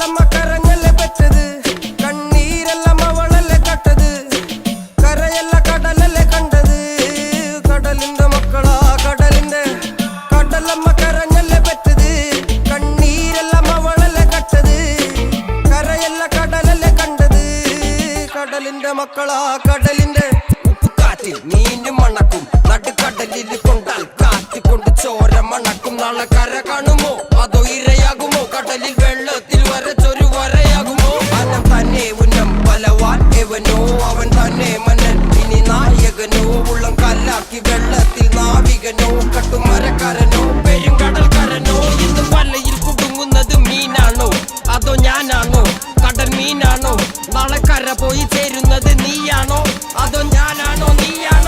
കടലമ്മ കരഞ്ഞല്ലേ പെറ്റത് കണ്ണീരെല്ലാം അവളല്ലേ കട്ടത് കരയല്ല കടലല്ലേ കണ്ടത് കടലിന്റെ മക്കളാ കടലിന്റെ കടലമ്മ കരഞ്ഞല്ലേ പെറ്റത് കണ്ണീരെല്ലാം അവളല്ലേ കട്ടത് കരയല്ല കടലല്ലേ കണ്ടത് കടലിന്റെ മക്കളാ കടലിന്റെ ഉപ്പുകാറ്റിൽ മീനും മണക്കും നടുക്കടലിൽ കൊണ്ടാൽ കാറ്റിക്കൊണ്ട് ചോര മണക്കും നാളെ കര കാണുമോ അതോ ഇരയാകുമോ കടലിൽ വെള്ളത്തിൽ വരച്ചൊരു വരയാകുമോ അനം തന്നെ ഉന്നം ബലവാൻ എവനോ അവൻ തന്നെ മന്നൻ ഇനി നായകനോ ഉള്ളം കല്ലാക്കി വെള്ളത്തിൽ നാവികനോ കട്ടുമരക്കാരനോ പെരുങ്കടൽക്കാരനോ ഇന്ന് വലയിൽ കുടുങ്ങുന്നത് മീനാണോ അതോ ഞാനാണോ കടൽ മീനാണോ നാളെ കര പോയി ചേരുന്നത് നീയാണോ അതോ ഞാനാണോ നീയാണോ